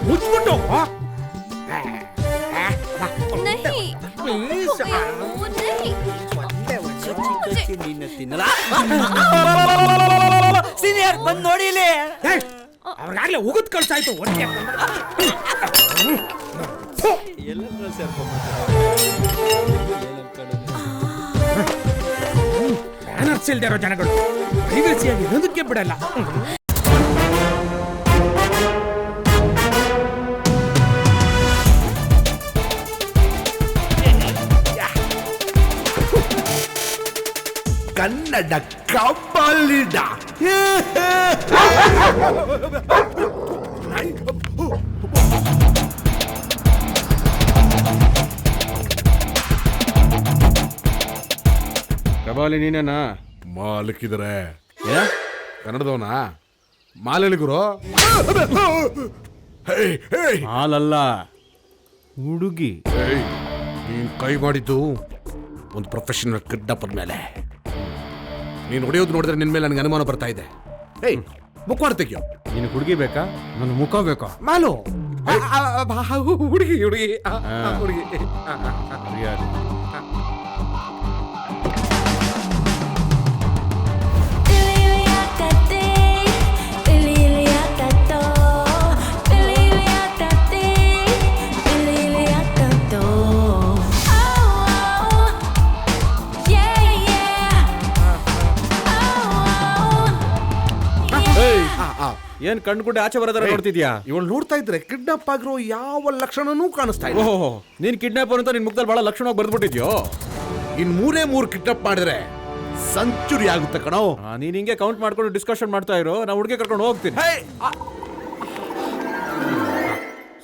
ಮುಚ್ಚಿಬಿಟ್ಟು ಸೀನಿಯರ್ ಬಂದ್ ನೋಡಿ ಇಲ್ಲಿ. ಅವ್ರಿಗಾಗ್ಲೇ ಉಗಿದ್ ಕಳ್ಸಾಯ್ತು. ಬ್ಯಾನರ್ಸ್ ಇಲ್ದೇ ಇರೋ ಜನಗಳು ಪ್ರೈವಸಿಯಾಗಿ ಇರೋದಕ್ಕೆ ಬಿಡಲ್ಲ. ಕನ್ನಡ ಕಬ್ಬಲಿಡ. ಕಬಾಲಿ ನೀನೇನಾ? ಮಾಲಕ್ಕಿದ್ರೆ ಕನ್ನಡದವನಾ? ಮಾಲಲ್ಲಿ ಗುರು ಹಾಲಲ್ಲ ಹುಡುಗಿ. ನೀನ್ ಕೈ ಮಾಡಿದ್ದು ಒಂದು ಪ್ರೊಫೆಷನಲ್ ಕಿಡ್ನಾಪರ್ ಮೇಲೆ. ನೀನು ಹೊಡೆಯೋದು ನೋಡಿದ್ರೆ ನಿನ್ ಮೇಲೆ ನನಗೆ ಅನುಮಾನ ಬರ್ತಾ ಇದೆ. ಮುಖ ತೆಗಿಯೋ. ನೀನು ಹುಡುಗಿ ಬೇಕಾ? ನನ್ನ ಮುಖ ಬೇಕಾ? ಮಾಲು ಹುಡುಗಿ ಹುಡುಗಿ ಹುಡುಗಿ. ಏನ್ ಕಣ್ಗುಡ್ಡೆ ಆಚೆ ಬರೋದಾರ ನೋಡ್ತಿದ್ಯಾ? ಇವಳು ನೋಡ್ತಾ ಇದ್ರೆ ಕಿಡ್ನಾಪ್ ಆಗಿರೋ ಯಾವ ಲಕ್ಷಣನೂ ಕಾಣಿಸ್ತಾ ಇಲ್ಲ. ಓಹೋ, ನೀನ್ ಕಿಡ್ನಾಪರ್ ಅಂತ ನಿನ್ ಮುಖದಲ್ಲಿ ಬಹಳ ಲಕ್ಷಣವಾಗಿ ಬರ್ದ್ಬಿಟ್ಟಿದ್ಯೋ. ಇನ್ 3 ಕಿಡ್ನಾಪ್ ಮಾಡಿದ್ರೆ ಸೆಂಚುರಿ ಆಗುತ್ತೆ ಕಣೋ. ನೀನ್ ಹಿಂಗೆ ಕೌಂಟ್ ಮಾಡ್ಕೊಂಡು ಡಿಸ್ಕಷನ್ ಮಾಡ್ತಾ ಇರೋ, ನಾ ಹುಡುಗಿ ಕರ್ಕೊಂಡು ಹೋಗ್ತೀನಿ.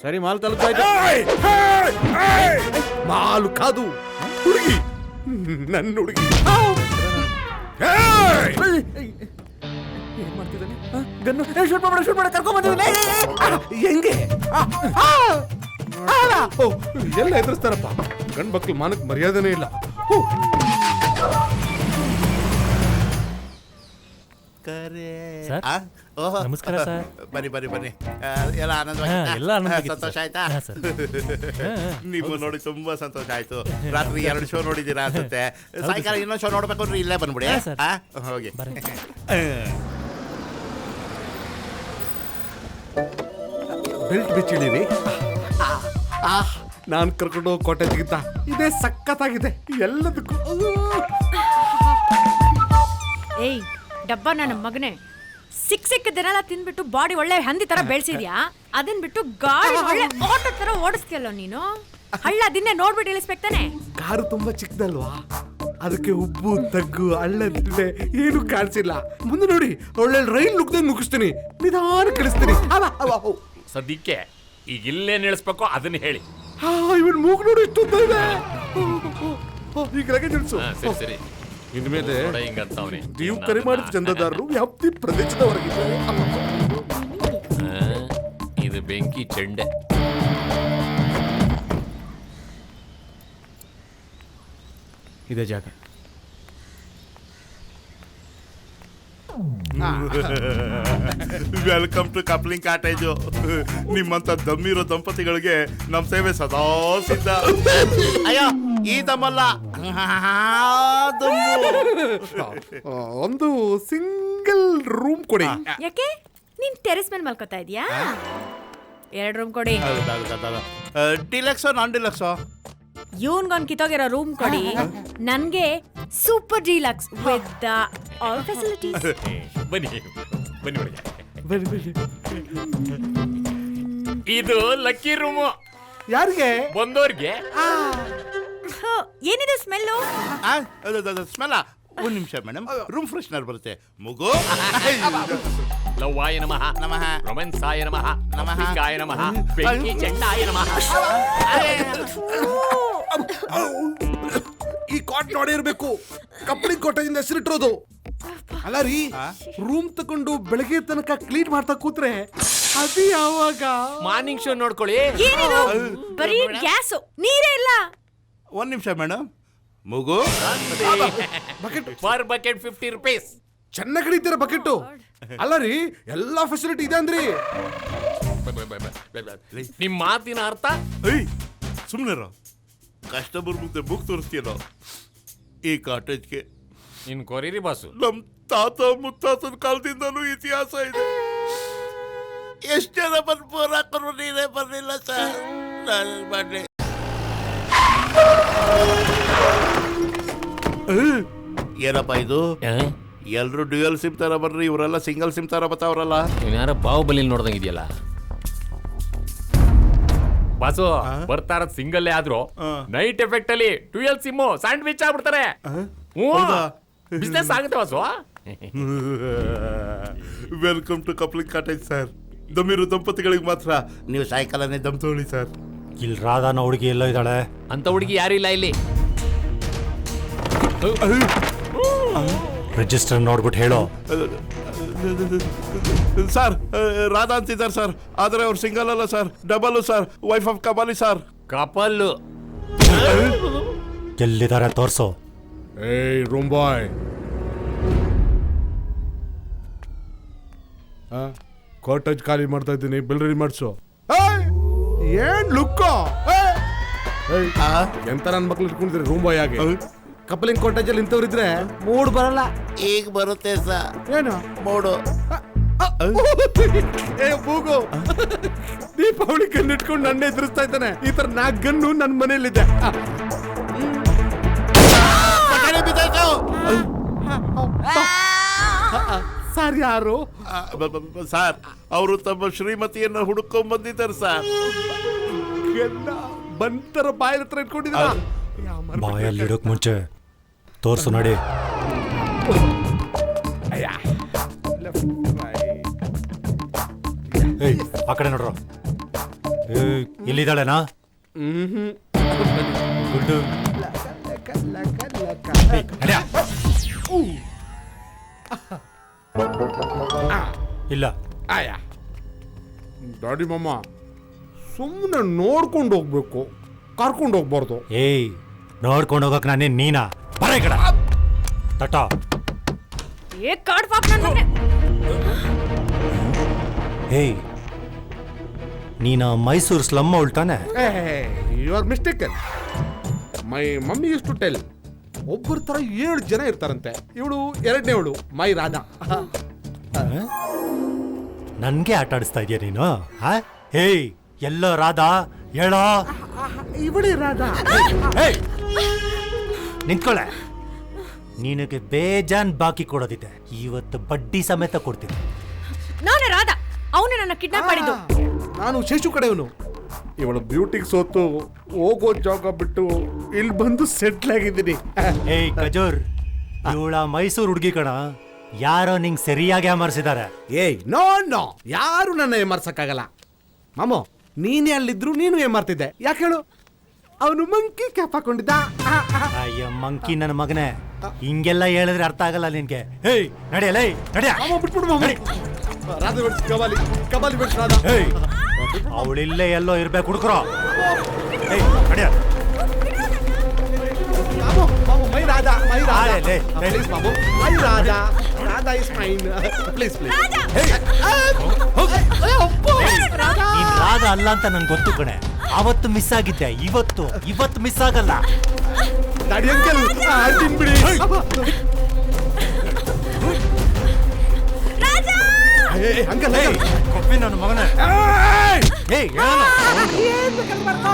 ಸರಿ, ಮಾಲ್ ತಲುಪ್ತಾಯ್ತು. ಮಾಲು ಕಾದು ಹುಡುಗಿ, ನನ್ನ ಹುಡುಗಿ. ಹೆಂಗೆ ಎಲ್ಲ ಎದುರಿಸ್ತಾರಪ್ಪ. ಗಂಡ್ ಮಕ್ಳು ಮಾನಕ್ಕೆ ಮರ್ಯಾದೆನೇ ಇಲ್ಲ. ನಮಸ್ಕಾರ ಸರ್. ಬನ್ನಿ ಬನ್ನಿ ಬನ್ನಿ. ಎಲ್ಲ ಎಲ್ಲ ಆನಂದವಾಗಿತ್ತು ಸಂತೋಷ ಸರ್. ಆಯ್ತಾ? ಹಾ, ಸರ್. ನೀವು ನೋಡಿ ತುಂಬಾ ಸಂತೋಷ ಆಯ್ತು. ರಾತ್ರಿ 2 ಶೋ ನೋಡಿದ್ದೀರಾ ಅನ್ಸುತ್ತೆ. ಸಾಯಂಕಾಲ ಇನ್ನೊಂದು ಶೋ ನೋಡ್ಬೇಕು ಅಂದ್ರೆ ಇಲ್ಲೇ ಬಂದ್ಬಿಡಿ. ಹಾ, ಸರ್. ಹೋಗಿ. ಬೆಲ್ಟ್ ಬಿಚ್ಚಿಡೀರಿ. ನಾನು ಕರ್ಕೊಂಡು ಹೋಗಿ ಕಾಟೇಜ್ಗಿಂತ ಇದೇ ಸಖತ್ತಾಗಿದೆ ಎಲ್ಲದಕ್ಕೂ. ಏಯ್ ಡಬ್ಬ ನನ್ನ ಮಗನೇ, ಸಿಕ್ಕಿದ್ದನ್ನೆಲ್ಲ ತಿಂದ್ಬಿಟ್ಟು ಬಾಡಿ ಒಳ್ಳೆ ಹಂದಿ ತರ ಬೆಳೆಸಿದ್ಯಾ, ಅದನ್ ಬಿಟ್ಟು ಗಾಡಿ ಒಳ್ಳೆ ಆಟೋ ತರ ಓಡಿಸ್ತೀಯಲ್ಲ ನೀನು. ಹಳ್ಳ ದಿನ್ನೆ ನೋಡ್ಬಿಟ್ಟು ಇಳಿಸ್ಬೇಕಾನೆ. ಕಾರು ತುಂಬಾ ಚಿಕ್ಕದಲ್ವಾ, ಅದಕ್ಕೆ ಉಬ್ಬು ತಗ್ಗು ಹಳ್ಳ ದಿಣ್ಣೆ ಏನು ಕಾಣಿಸಿಲ್ಲ. ಮುಂದೆ ನೋಡಿ ಒಳ್ಳೆ ರೈಲ್ ನುಗ್ದಂಗೆ ನುಗ್ಗಿಸ್ತೀನಿ, ನಿಧಾನ ಕಳಿಸ್ತೀನಿ. ಸದ್ಯಕ್ಕೆ ಈಗ ಇಲ್ಲೇನ್ ಇಳಿಸ್ಬೇಕೋ ಅದನ್ನ ಹೇಳಿ. ಇವನ್ ಮೂಗು ನೋಡಿ ಎಷ್ಟು ಉದ್ದ ಇದೆ. ಈಗ ಲಗೇಜ್ ಇಳಿಸು. ಸರಿ ಇನ್ಮೇಲೆ ಹಿಂಗಂತವ್ರಿ ನೀವು ಕರೆ ಮಾಡಿದ ಚಂದದಾರರು ವ್ಯಾಪ್ತಿ ಪ್ರದೇಶದವರೆಗಿದ್ದಾರೆ. ಇದು ಬೆಂಕಿ ಚೆಂಡೆ. ಇದೇ ಜಾಗ. Welcome to coupling cottage. ನಿಮ್ಮಂತ ದಮ್ಮಿರೋ ದಂಪತಿಗಳಿಗೆ ನಮ್ಮ ಸೇವೆ ಸದಾ ಸಿದ್ಧ. ಅಯ್ಯೋ ಈ ದಮ್ಮಲ್ಲ, ಒಂದು ಸಿಂಗಲ್ ರೂಮ್ ಕೊಡಿ. ಯಾಕೆ ನೀನ್ ಟೆರೆಸ್ ಮೇಲೆ ಮಲ್ಕೋತಾ ಇದೀಯಾ? 2 ರೂಮ್ ಕೊಡಿ. ಡಿಲಕ್ಸೋ ನಾನ್ ಡಿಲಕ್ಸೋ? ಇವನ್ಗೊಂದು ಕಿತ್ತೋಗಿರೋ ರೂಮ್ ಕೊಡಿ. ನನ್ಗೆ super deluxe with all facilities. ಬನ್ನಿ ಬನ್ನಿ ಬನ್ನಿ. ಇದು ಲಕ್ಕಿ ರೂಮು. ಯಾರಿಗೆ? ಬಂದೋರ್ಗೆ. ಏನಿದೆ ಸ್ಮೆಲ್ಲು? ಸ್ಮೆಲ್ಲ? 1 ನಿಮಿಷ ಮೇಡಮ್, ರೂಮ್ ಫ್ರೆಶ್ನರ್ ಬರುತ್ತೆ. ಮುಗು. ಲವ್ವಾಯ ನಮಃ ನಮಃ. ರೊಮೆನ್ಸಾಯ ನಮಃ ನಮಃ. ಗಾಯ ನಮಃ ಬೆಂಕಿ ಚೆಂಡಾಯ ನಮಃ. ಈ ಕಾಟ್ ನೋಡಿರ್ಬೇಕು, ಕಪ್ಲಿಂಗ್ ಕೋಟೆಯಿಂದ ಹೆಸರಿಟ್ಟಿರೋದು. ಅಲ್ಲ ರೀ, ರೂಮ್ ತಕೊಂಡು ಬೆಳಗ್ಗೆ ತನಕ ಕ್ಲೀನ್ ಮಾಡ್ತಾ ಕೂತ್ರೆ ಅದು ಯಾವಾಗ? ಮಾರ್ನಿಂಗ್ ಶೋ ನೋಡ್ಕೊಳ್ಳಿ. ಏನಿದು? ಬರೀ ಗ್ಯಾಸ್, ನೀರೇ ಇಲ್ಲ. 1 ನಿಮಿಷ ಮೇಡಮ್. ಮುಗು. Bucket per bucket 50 rupees. ಚೆನ್ನಾಗಿ ಹಿಡಿತೀರ ಬಕೆಟ್. ಅಲ್ಲ ರೀ, ಎಲ್ಲಾ ಫೆಸಿಲಿಟಿ ಇದೆ ಅಂದ್ರಿ. ನಿಮ್ ಮಾತಿನ ಅರ್ಥ? ಸುಮ್ಮನೆ ಕಸ್ಟಮರ್ ಮುಂದೆ ಬುಕ್ ತೋರಿಸ್ತೀನೋ. ಈ ಕಾಟೇಜ್ಗೆ ಇನ್ ಕೊರಿರಿ ಬಾಸು. ನಮ್ ತಾತ ಮುತ್ತಾತನ ಕಾಲದಿಂದನೂ ಇತಿಹಾಸ ಇದೆ. ಎಷ್ಟು ಜನ ಬಂದು ಬೋರ್ ಹಾಕೋರು, ನೀರೇ ಬರ್ಲಿಲ್ಲ ಸರ್. ನಾನು ಮಾಡಿ ಏನಪ್ಪ ಇದು? ಎಲ್ರು ಡ್ಯೂಯಲ್ ಸಿಮ್ ತರ ಬರ್ರಿ, ಇವರೆಲ್ಲ ಸಿಂಗಲ್ ಸಿಮ್ ತರ ಬತ್ತಾವ್ರಲ್ಲ. ಯಾರ ಬಾಹುಬಲಿ ನೋಡ್ದಂಗಿದೆಯಲ್ಲ ಬಾಸು. ಬರ್ತಾರ ಸಿಂಗಲ್ ಆದ್ರೂ ನೈಟ್ ಎಫೆಕ್ಟ್ ಅಲ್ಲಿ ಡ್ಯೂಯಲ್ ಸಿಮ್ ಸ್ಯಾಂಡ್ವಿಚ್ ಆಗ್ಬಿಡ್ತಾರೆ. ಬಿಸ್ನೆಸ್ ಆಗುತ್ತೆ boss. Welcome to coupling cottage sir. ದಮ್ಮಿರೋ ದಂಪತಿಗಳಿಗೆ ಮಾತ್ರ ನೀವು ಸಾಯಂಕಾಲನೇ ದಮ್ ತಗೊಳ್ಳಿ ಸರ್. ಇಲ್ಲಿ ರಾಧಾನ ಹುಡುಗಿ ಎಲ್ಲೋ ಇದ್ದಾಳೆ. ಅಂತ ಹುಡುಗಿ ಯಾರು ಇಲ್ಲ ಇಲ್ಲಿ. ರಿಜಿಸ್ಟರ್ ನೋಡ್ಬಿಟ್ಟು ಹೇಳೋ. ಸರ್ ರಾಧಾ ಅಂತಿದ್ದಾರೆ ಸರ್, ಆದ್ರೆ ಅವ್ರು ಸಿಂಗಲ್ ಅಲ್ಲ sir, double sir, wife of Kapali sir. Couple ಎಲ್ಲಿದ್ದಾರೆ ತೋರ್ಸೋ. ಏಯ್ ರೂಮ್ ಬಾಯ್, ಕಾಟೇಜ್ ಖಾಲಿ ಮಾಡ್ತಾ ಇದ್ದೀನಿ, ಬಿಲ್ ರೆಡಿ ಮಾಡಿಸು. ಏನ್ ಲುಕ್ಕೋ ಎಂತ ನನ್ನ ಮಕ್ಳು ಇಟ್ಕೊಂಡಿದ್ರೆ ರೂಮ್ ಬಾಯ್ ಆಗಿ. ಕಪಲಿಂಗ್ ಕಾಟೇಜ್ ಅಲ್ಲಿ ಇಂಥವ್ರಿದ್ರೆ ಮೂಡ್ ಬರಲ್ಲ. ಈಗ ಬರುತ್ತೆ ಸರ್. ಏನು ಮೂಡು? ಏ ಬೂಗು, ದೀಪಾವಳಿ ಗನ್ ಇಟ್ಕೊಂಡು ನನ್ನ ಎದುರಿಸ್ತಾ ಇದ್ದಾನೆ. ಈ ತರ 4 ಗನ್ನು ನನ್ನ ಮನೇಲಿದೆ. ಸರ್ ಯಾರು? ಸರ್ ಅವರು ತಮ್ಮ ಶ್ರೀಮತಿಯನ್ನ ಹುಡುಕೊಂಡ್ ಬಂದಿದ್ದಾರೆ ಸರ್. ಬಂತರ ಬಾಯಿನ ಹತ್ರ ಇಟ್ಕೊಂಡಿದ್ದೀರಾ? ಬಾಯಲ್ಲಿ ಇಡೋಕ್ ಮುಂಚೆ ತೋರ್ಸು ನೋಡಿ. ಏಯ್ ಆ ಕಡೆ ನೋಡ್ರ. ಎಲ್ಲಿದ್ದಾಳೆನಾ? ಗುಡ್ಡು ಇಲ್ಲ. ಡ್ಯಾಡಿ ಮಮ್ಮ ಸುಮ್ಮನೆ ನೋಡ್ಕೊಂಡು ಹೋಗ್ಬೇಕು. ಕರ್ಕೊಂಡು ಹೋಗ್ಬಾರ್ದು. ಏಯ್ ನೋಡ್ಕೊಂಡು ಹೋಗಕ್ ನಾನೇ ನೀನಾ ಬರ ಈ ಕಡೆ ತಟ ಏ ಕಾರ್ಡ್ ಪಾಪ್ ನನ್ನ ಮಗನೇ. ಏಯ್ ನೀನ ಮೈಸೂರು ಸ್ಲಮ್ ಉಳ್ತಾನೆ. You are mistaken. My mummy is to tell, ಒಬ್ಬರ ತರ 7 ಜನ ಇರ್ತಾರಂತೆ. ಇವಳು 2ನೇವಳು ಮೈ ರಾಧಾ. ನನ್ಗೆ ಆಟ ಆಡಿಸ್ತಾ ಇದೀಯ ನೀನು? ಹೇಯ್ ಎಲ್ಲೋ ರಾಧಾ ಹೇಳೋ. ಇವಳೇ ರಾಧಾ. ನಿಂತ್ಕೊಳ್ಳೆ, ನಿನಗೆ ಬೇಜಾನ್ ಬಾಕಿ ಕೊಡೋದಿದೆ. ಇವತ್ತು ಬಡ್ಡಿ ಸಮೇತ ಕೊಡ್ತೀನಿ. ನಾನೇ ರಾಧಾ, ಅವನೇ ನನ್ನ ಕಿಡ್ನಾಪ್ ಮಾಡಿದ್ದು. ನಾನು ಶೇಷು ಕಡೆಯವನು. ಇವಳು ಬ್ಯೂಟಿಗೆ ಸೋತು ಹೋಗೋ ಜಾಗ ಬಿಟ್ಟು ಇಲ್ಲಿ ಬಂದು ಸೆಟ್ಲ್ ಆಗಿದ್ದೀನಿ. ಏಯ್ ಕಜೂರ್, ಇವಳ ಮೈಸೂರು ಹುಡುಗಿ ಕಣ, ಯಾರೋ ನಿಂಗೆ ಸರಿಯಾಗಿ ಅಮರ್ಸಿದ್ದಾರೆ. ಏಯ್ ನೋ ನೋ, ಯಾರು ನನ್ನ ಏಮಾರ್ಸಕ್ಕಾಗಲ್ಲ. ಮಾಮೋ, ನೀನೇ ಅಲ್ಲಿದ್ರು ನೀನು ಏಮಾರ್ತಿದ್ದೆ. ಯಾಕೆ ಹೇಳು? ಅವನು ಮಂಕಿ ಕ್ಯಾಪ್ ಹಾಕೊಂಡಿದ್ದ. ಅಯ್ಯ ಮಂಕಿ ನನ್ನ ಮಗನೇ, ಹಿಂಗೆಲ್ಲ ಹೇಳಿದ್ರೆ ಅರ್ಥ ಆಗಲ್ಲ ನಿನ್ಗೆ. ಹೇಯ್ ನಡೆಯಲ್ಲ, ನಡೆಯ ಬಿಟ್ಬಿಡು ಮಾಮ. ರಾಧಾ ಬಿಡ್ಸಿ, ಕಬಾಲಿ ಕಬಾಲಿ ಬಿಡ್ಸಿ ರಾಧಾ. ಹೇಯ್ ಅವಳಿಲ್ಲೇ ಎಲ್ಲೋ ಇರ್ಬೇಕು ಹುಡುಕ್ರೋ. ಹೇಯ್ ನಡೆಯ. ಮಾಮೋ ಮಾಮೋ, ಮೈ ರಾಧಾ, ಮೈ ರಾಧಾ. ಲೇ, ಪ್ಲೀಸ್ ಮಾಮೋ, my Radha. Radha is mine. Please please. ನೀನ್ ರಾಧಾ ಅಲ್ಲ ಅಂತ ನನ್ಗೆ ಗೊತ್ತು ಕಣೆ. ಅವತ್ತು ಮಿಸ್ ಆಗಿದ್ದೆ, ಇವತ್ತು ಮಿಸ್ ಆಗಲ್ಲ. ದಾಡಿ ಅಂಕಲ್, ತಿನ್ಬಿಡಿ. ಅಂಕಲ್ ಕೊಪ್ಪಿ ನನ್ನ ಮಗನ. ಏಯ್ ಏನ್ ಬೇಕಾದ್ರೆ ಮಾಡ್ಕೋ.